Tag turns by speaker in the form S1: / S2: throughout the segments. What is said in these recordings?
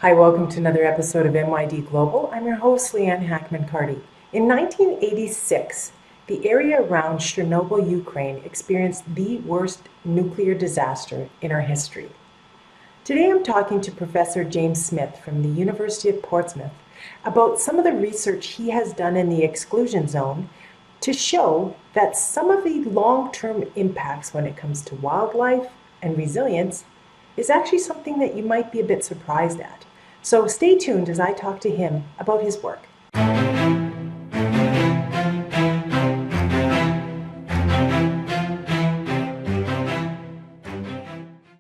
S1: Hi, welcome to another episode of MYD Global. I'm your host, Leanne Hackman-Carty. In 1986, the area around Chernobyl, Ukraine experienced the worst nuclear disaster in our history. Today I'm talking to Professor James Smith from the University of Portsmouth about some of the research he has done in the exclusion zone to show that some of the long-term impacts when it comes to wildlife and resilience is actually something that you might be a bit surprised at. So stay tuned as I talk to him about his work.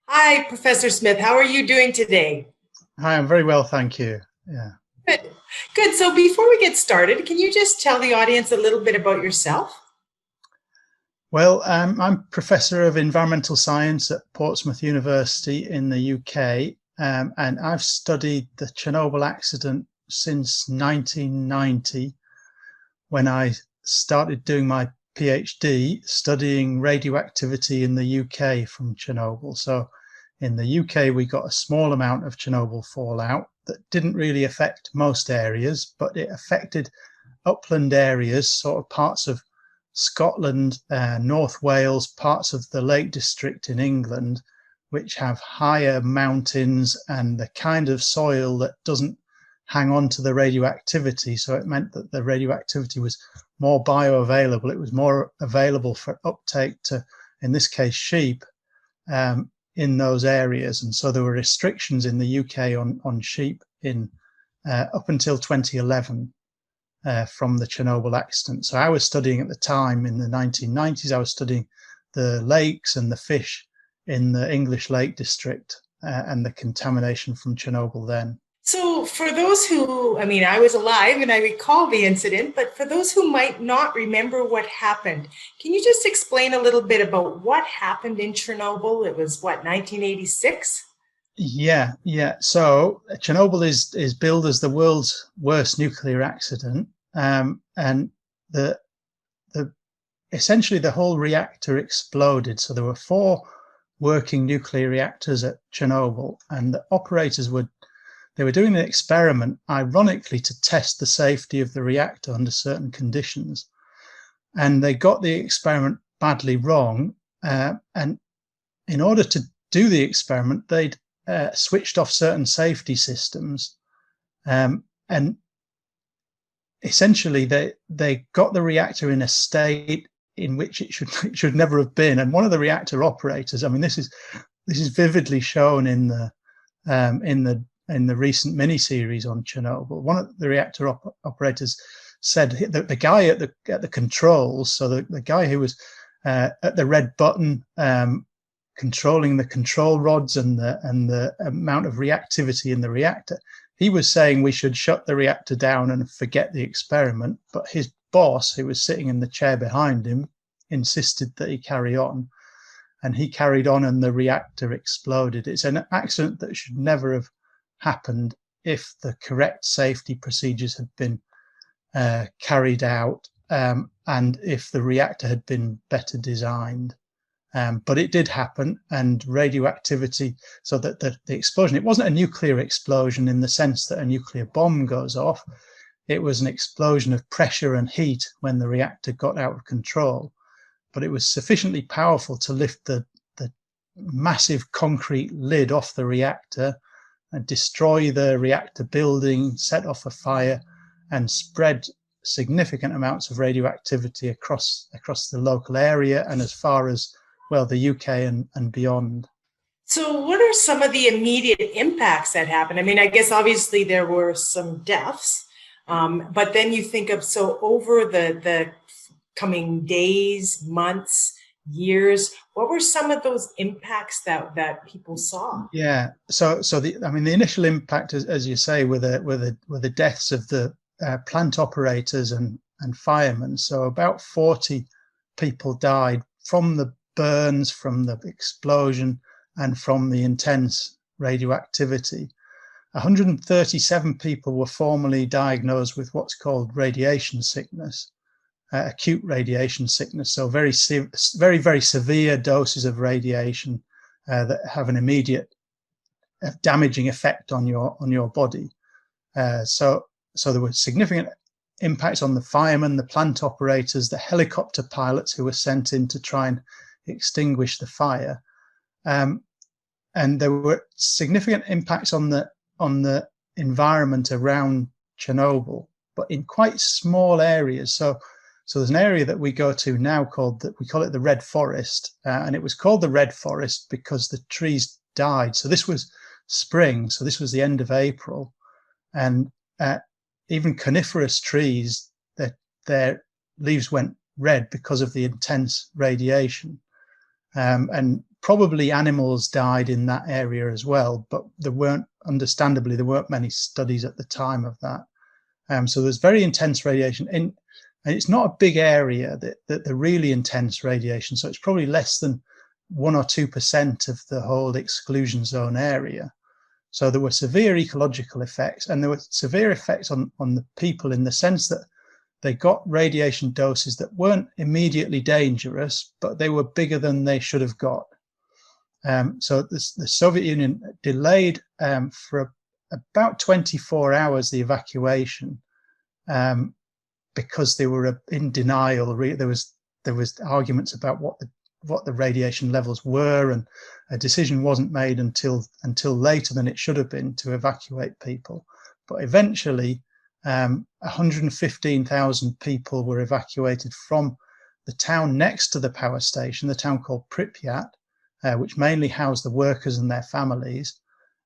S1: Hi, Professor Smith. How are you doing today?
S2: Hi, I'm very well, thank you. Yeah.
S1: Good. Good. So before we get started, can you just tell the audience a little bit about yourself?
S2: Well, I'm Professor of Environmental Science at Portsmouth University in the UK, and I've studied the Chernobyl accident since 1990, when I started doing my PhD studying radioactivity in the UK from Chernobyl. So in the UK, we got a small amount of Chernobyl fallout that didn't really affect most areas, but it affected upland areas, sort of parts of Scotland, North Wales, parts of the Lake District in England, which have higher mountains and the kind of soil that doesn't hang on to the radioactivity. So it meant that the radioactivity was more bioavailable. It was more available for uptake to, in this case, sheep in those areas. And so there were restrictions in the UK on sheep in up until 2011. From the Chernobyl accident. So I was studying at the time in the 1990s, I was studying the lakes and the fish in the English Lake District and the contamination from Chernobyl then.
S1: So for those who, I was alive and I recall the incident, but for those who might not remember what happened, can you just explain a little bit about what happened in Chernobyl? It was what, 1986?
S2: Yeah. So Chernobyl is billed as the world's worst nuclear accident. And essentially the whole reactor exploded. So there were 4 working nuclear reactors at Chernobyl, and the operators were doing an experiment, ironically, to test the safety of the reactor under certain conditions. And they got the experiment badly wrong. And in order to do the experiment, they'd switched off certain safety systems. And essentially they got the reactor in a state in which it should never have been. And one of the reactor operators, this is vividly shown in the recent miniseries on Chernobyl. One of the reactor operators said that the guy at the controls, so the guy who was at the red button controlling the control rods and the amount of reactivity in the reactor, he was saying we should shut the reactor down and forget the experiment. But his boss, who was sitting in the chair behind him, insisted that he carry on. And he carried on and the reactor exploded. It's an accident that should never have happened if the correct safety procedures had been carried out and if the reactor had been better designed. But it did happen, and radioactivity, so that the explosion, it wasn't a nuclear explosion in the sense that a nuclear bomb goes off. It was an explosion of pressure and heat when the reactor got out of control. But it was sufficiently powerful to lift the massive concrete lid off the reactor and destroy the reactor building, set off a fire, and spread significant amounts of radioactivity across the local area and as far as, well, the UK and beyond.
S1: So what are some of the immediate impacts that happened? I guess obviously there were some deaths, but then you think of, so over the coming days, months, years, what were some of those impacts that people saw?
S2: Yeah, so the initial impact, as you say, were the deaths of the plant operators and firemen. So about 40 people died from the burns, from the explosion, and from the intense radioactivity. 137 people were formally diagnosed with what's called radiation sickness, acute radiation sickness. So very severe doses of radiation that have an immediate damaging effect on your body. So there were significant impacts on the firemen, the plant operators, the helicopter pilots who were sent in to try and extinguish the fire. And there were significant impacts on the environment around Chernobyl, but in quite small areas. So there's an area that we go to now we call it the Red Forest, and it was called the Red Forest because the trees died. So this was spring, so this was the end of April, and even coniferous trees, their leaves went red because of the intense radiation. And probably animals died in that area as well, but understandably, there weren't many studies at the time of that. So there's very intense radiation, and it's not a big area, that the really intense radiation. So it's probably less than 1 or 2% of the whole exclusion zone area. So there were severe ecological effects, and there were severe effects on the people in the sense that they got radiation doses that weren't immediately dangerous, but they were bigger than they should have got. So the Soviet Union delayed for about 24 hours the evacuation because they were in denial. There was arguments about what the radiation levels were, and a decision wasn't made until later than it should have been to evacuate people. But eventually, 115,000 people were evacuated from the town next to the power station, the town called Pripyat, which mainly housed the workers and their families,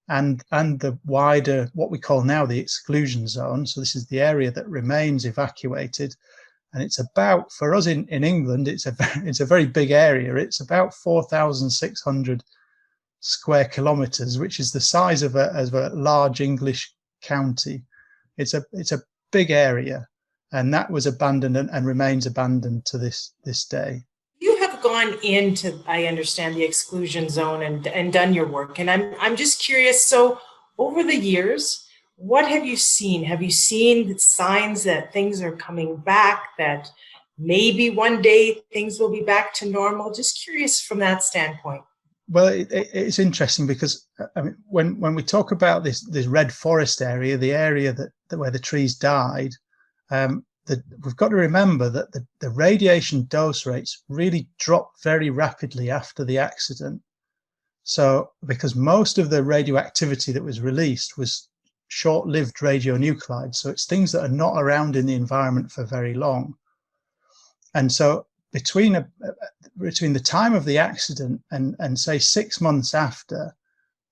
S2: and the wider, what we call now the exclusion zone. So this is the area that remains evacuated. And it's about, for us in England, it's a very big area. It's about 4,600 square kilometres, which is the size of a large English county. It's a big area, and that was abandoned and remains abandoned to this day.
S1: You have gone into, I understand, the exclusion zone and done your work, and I'm just curious. So over the years, what have you seen? Have you seen signs that things are coming back, that maybe one day things will be back to normal? Just curious from that standpoint.
S2: Well, it's interesting because I mean, when we talk about this red forest area, the area that where the trees died, we've got to remember that the radiation dose rates really dropped very rapidly after the accident. So because most of the radioactivity that was released was short-lived radionuclides, so it's things that are not around in the environment for very long. And so between the time of the accident and say 6 months after,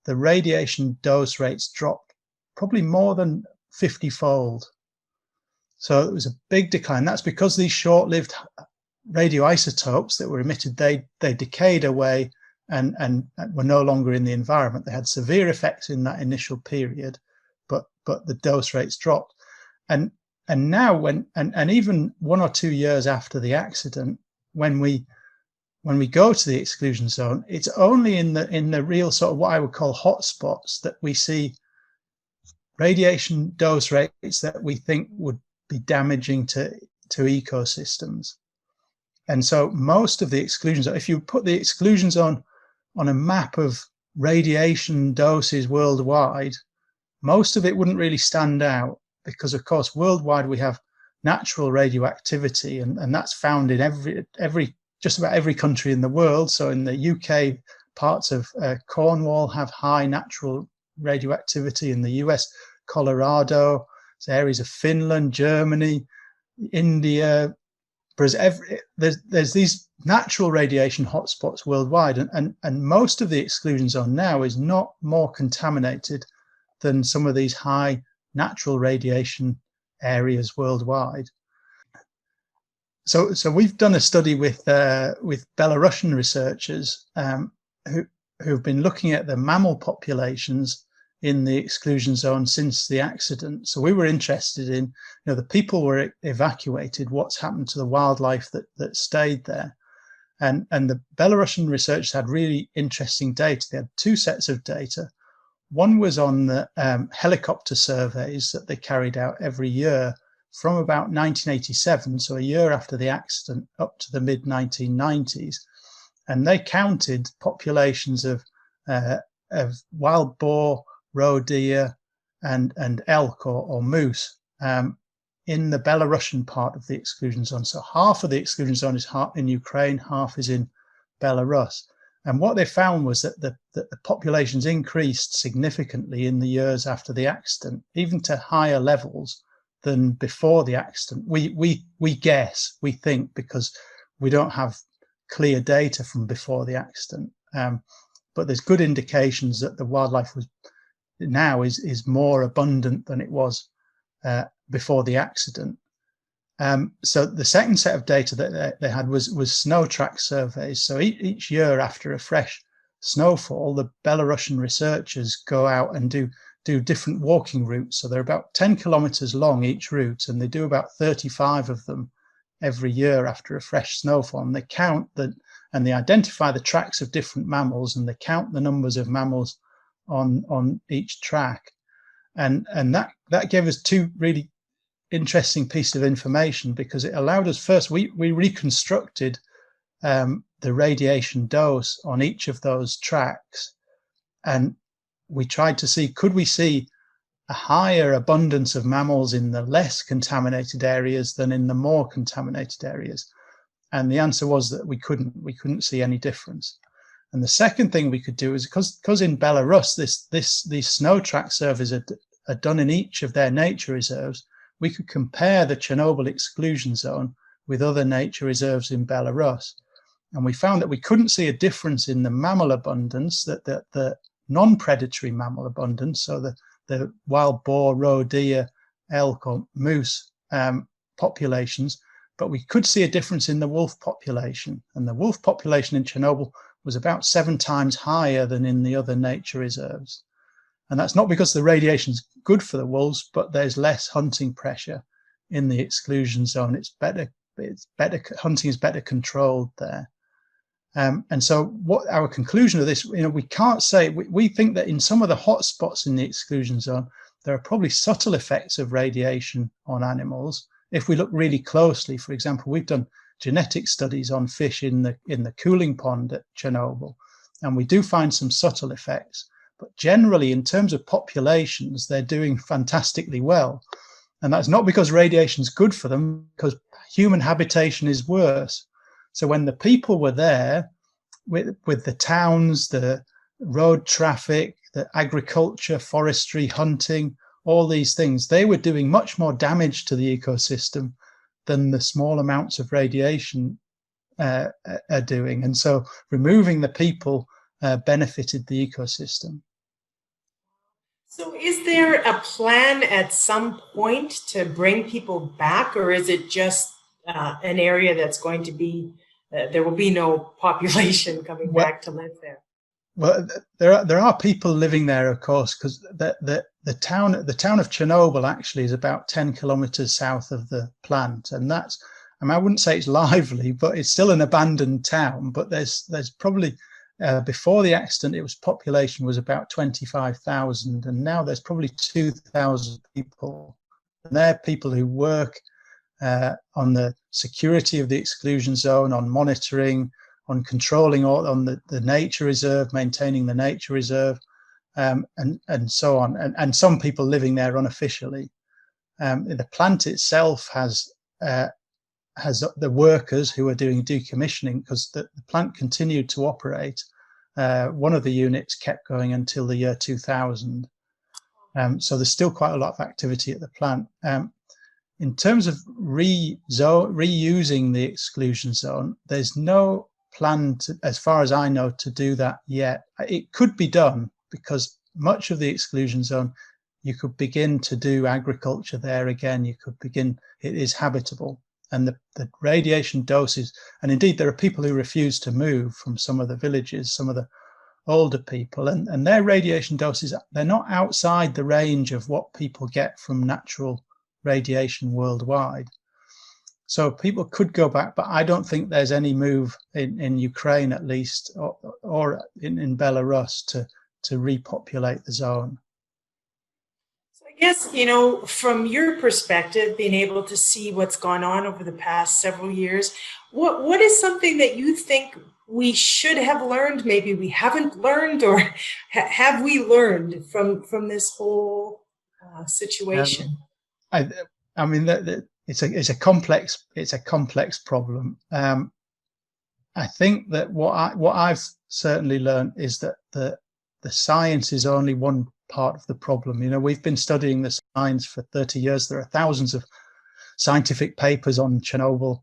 S2: the radiation dose rates dropped probably more than 50-fold. So it was a big decline. That's because these short-lived radioisotopes that were emitted, they decayed away and were no longer in the environment. They had severe effects in that initial period, but the dose rates dropped. And now and even 1 or 2 years after the accident, when we go to the exclusion zone, it's only in the real sort of what I would call hotspots that we see radiation dose rates that we think would be damaging to ecosystems. And so most of the exclusion zone, if you put the exclusion zone on a map of radiation doses worldwide, most of it wouldn't really stand out because, of course, worldwide we have natural radioactivity, and that's found in just about every country in the world. So in the UK, parts of Cornwall have high natural radioactivity. In the US, Colorado, areas of Finland, Germany, India, Brazil. There's these natural radiation hotspots worldwide, and most of the exclusion zone now is not more contaminated than some of these high natural radiation areas worldwide. So we've done a study with Belarusian researchers who've been looking at the mammal populations in the exclusion zone since the accident. So we were interested in, the people were evacuated, what's happened to the wildlife that stayed there. And the Belarusian researchers had really interesting data. They had 2 sets of data. One was on the helicopter surveys that they carried out every year from about 1987, so a year after the accident, up to the mid-1990s. And they counted populations of wild boar, roe deer, and elk or moose in the Belarusian part of the exclusion zone. So half of the exclusion zone is in Ukraine, half is in Belarus. And what they found was that the populations increased significantly in the years after the accident, even to higher levels than before the accident. We guess, we think, because we don't have clear data from before the accident. But there's good indications that the wildlife is more abundant than it was before the accident. So the second set of data that they had was snow track surveys. So each year after a fresh snowfall, the Belarusian researchers go out and do different walking routes. So they're about 10 kilometers long each route, and they do about 35 of them every year after a fresh snowfall. And they count and they identify the tracks of different mammals, and they count the numbers of mammals on each track. And that gave us two really interesting piece of information, because it allowed us, first, we reconstructed the radiation dose on each of those tracks, and we tried to see, could we see a higher abundance of mammals in the less contaminated areas than in the more contaminated areas? And the answer was that we couldn't see any difference. And the second thing we could do is, because in Belarus these snow track surveys are done in each of their nature reserves, we could compare the Chernobyl exclusion zone with other nature reserves in Belarus. And we found that we couldn't see a difference in the mammal abundance, that the non-predatory mammal abundance, so the wild boar, roe deer, elk or moose populations, but we could see a difference in the wolf population. And the wolf population in Chernobyl was about 7 times higher than in the other nature reserves. And that's not because the radiation's good for the wolves, but there's less hunting pressure in the exclusion zone. It's better, hunting is better controlled there. And so what our conclusion of this, we can't say, we think that in some of the hot spots in the exclusion zone, there are probably subtle effects of radiation on animals. If we look really closely, for example, we've done genetic studies on fish in the cooling pond at Chernobyl, and we do find some subtle effects. But generally, in terms of populations, they're doing fantastically well. And that's not because radiation is good for them, because human habitation is worse. So when the people were there, with the towns, the road traffic, the agriculture, forestry, hunting, all these things, they were doing much more damage to the ecosystem than the small amounts of radiation are doing. And so removing the people benefited the ecosystem.
S1: So is there a plan at some point to bring people back, or is it just an area that's going to be, there will be no population coming back to live there?
S2: Well, there are people living there, of course, because the town of Chernobyl actually is about 10 kilometers south of the plant, and that's, I wouldn't say it's lively, but it's still an abandoned town. But there's probably before the accident, population was about 25,000, and now there's probably 2,000 people. And they're people who work on the security of the exclusion zone, on monitoring, on controlling, on the nature reserve, maintaining the nature reserve, and so on. And some people living there unofficially. The plant itself has the workers who are doing decommissioning, because the plant continued to operate. One of the units kept going until the year 2000. So there's still quite a lot of activity at the plant. In terms of reusing the exclusion zone, there's no plan, as far as I know, to do that yet. It could be done, because much of the exclusion zone, you could begin to do agriculture there again. You could begin, it is habitable. And the radiation doses, and indeed there are people who refuse to move from some of the villages, some of the older people, and their radiation doses, they're not outside the range of what people get from natural radiation worldwide. So people could go back, but I don't think there's any move in Ukraine, at least, or in Belarus to repopulate the zone.
S1: I guess, from your perspective, being able to see what's gone on over the past several years, what is something that you think we should have learned, maybe we haven't learned, or have we learned from this whole situation?
S2: I, I mean, it's a complex problem. I think that what I've certainly learned is that the science is only one part of the problem. You know, we've been studying the science for 30 years. There are thousands of scientific papers on Chernobyl,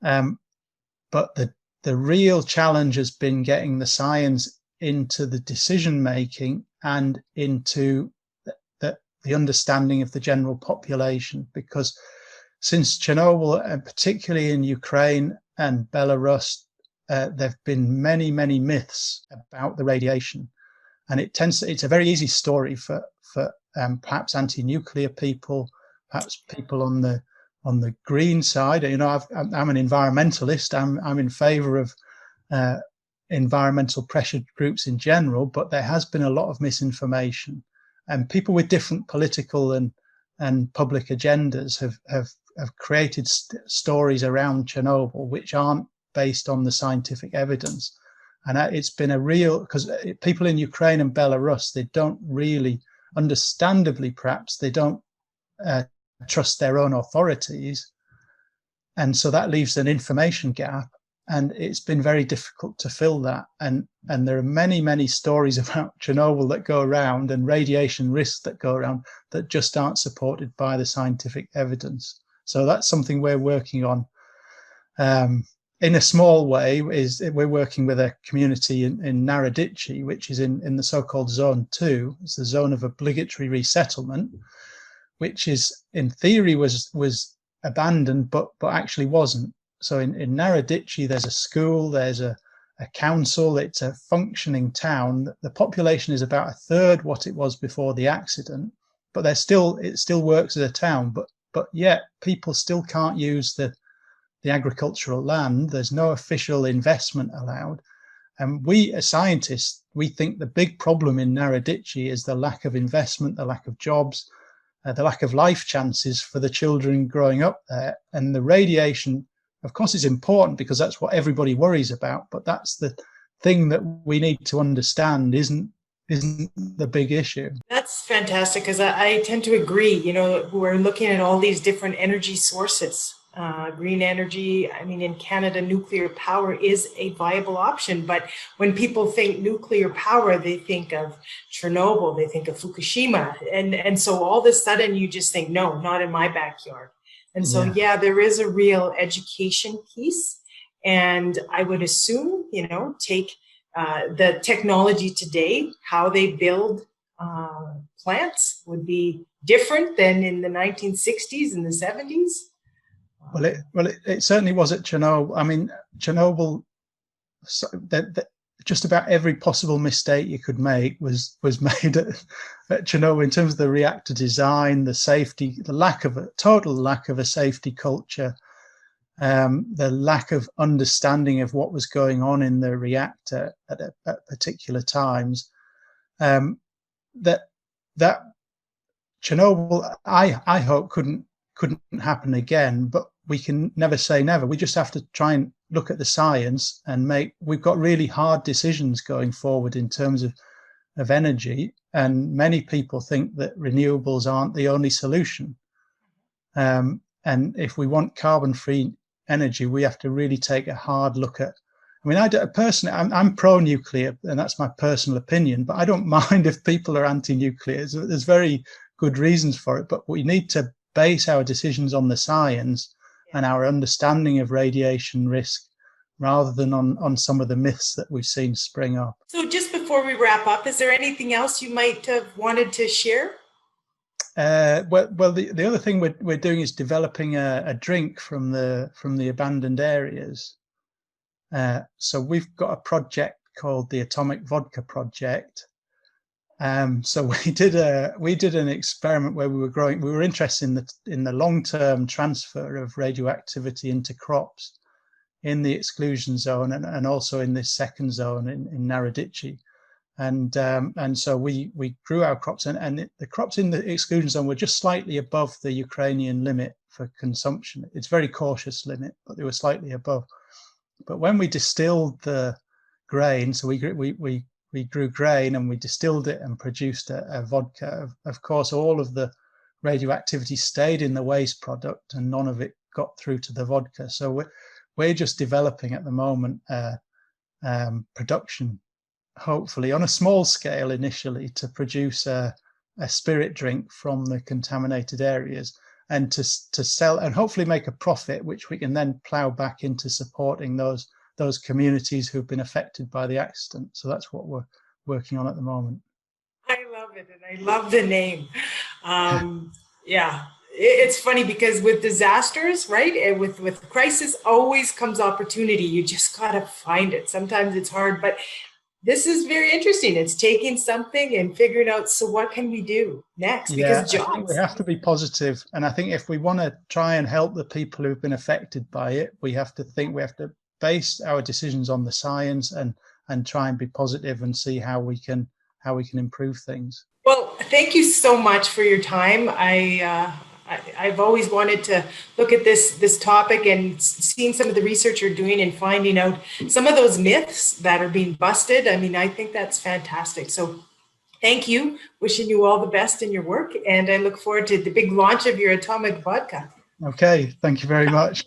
S2: but the real challenge has been getting the science into the decision making and into the understanding of the general population, because since Chernobyl, and particularly in Ukraine and Belarus, there have been many myths about the radiation, and it's a very easy story for perhaps anti-nuclear people, perhaps people on the green side. You know, I'm an environmentalist. I'm in favour of environmental pressure groups in general, but there has been a lot of misinformation, and people with different political and public agendas have created stories around Chernobyl which aren't based on the scientific evidence. And it's been a real, because people in Ukraine and Belarus, they don't really, understandably perhaps, they don't trust their own authorities. And so that leaves an information gap. And it's been very difficult to fill that. And there are many stories about Chernobyl that go around, and radiation risks that go around, that just aren't supported by the scientific evidence. So that's something we're working on. In a small way, is we're working with a community in Narodici, which is in the so-called Zone 2. It's the zone of obligatory resettlement, which is, in theory, was abandoned, but actually wasn't. So in Narodici, there's a school, there's a council, it's a functioning town. The population is about a third what it was before the accident, but it still works as a town. But yet people still can't use the agricultural land. There's no official investment allowed. And we, as scientists, we think the big problem in Narodici is the lack of investment, the lack of jobs, the lack of life chances for the children growing up there. And the radiation, of course, is important because that's what everybody worries about. But that's the thing that we need to understand isn't the big issue.
S1: That's fantastic, because I tend to agree. You know, we're looking at all these different energy sources. Green energy, I mean, in Canada, nuclear power is a viable option. But when people think nuclear power, they think of Chernobyl, they think of Fukushima. And so all of a sudden you just think, no, not in my backyard. And so, yeah, there is a real education piece. And I would assume, you know, take the technology today, how they build plants would be different than in the 1960s and the 70s.
S2: Well, it certainly was at Chernobyl. I mean, Chernobyl, just about every possible mistake you could make was made at Chernobyl, in terms of the reactor design, the safety, the total lack of a safety culture, the lack of understanding of what was going on in the reactor at particular times. That Chernobyl, I hope, couldn't happen again, but we can never say never. We just have to try and look at the science and we've got really hard decisions going forward in terms of energy. And many people think that renewables aren't the only solution. And if we want carbon-free energy, we have to really take a hard look at, I mean, I'm pro-nuclear, and that's my personal opinion, but I don't mind if people are anti-nuclear. There's very good reasons for it, but we need to base our decisions on the science and our understanding of radiation risk, rather than on some of the myths that we've seen spring up.
S1: So just before we wrap up, is there anything else you might have wanted to share?
S2: Well, the other thing we're doing is developing a drink from the abandoned areas. So we've got a project called the Atomic Vodka Project. So we did an experiment where we were interested in the long-term transfer of radioactivity into crops in the exclusion zone, and also in this second zone in Narodici. And so we grew our crops, and the crops in the exclusion zone were just slightly above the Ukrainian limit for consumption. It's a very cautious limit, but they were slightly above. But when we distilled the grain, so we grew grain and we distilled it and produced a vodka. Of course, all of the radioactivity stayed in the waste product and none of it got through to the vodka. So we're just developing at the moment production, hopefully on a small scale initially, to produce a spirit drink from the contaminated areas and to sell and hopefully make a profit, which we can then plow back into supporting those communities who've been affected by the accident. So that's what we're working on at the moment.
S1: I love it, and I love the name. Yeah, it's funny because with disasters, right, and with crisis, always comes opportunity. You just gotta find it. Sometimes it's hard, but this is very interesting. It's taking something and figuring out, so what can we do next?
S2: Yeah,
S1: Because
S2: I think we
S1: jobs.
S2: have to be positive, and I think if we want to try and help the people who've been affected by it, we have to base our decisions on the science and try and be positive and see how we can improve things.
S1: Well, thank you so much for your time. I've always wanted to look at this topic and seeing some of the research you're doing and finding out some of those myths that are being busted. I mean, I think that's fantastic. So thank you. Wishing you all the best in your work. And I look forward to the big launch of your atomic vodka.
S2: Okay, thank you very much.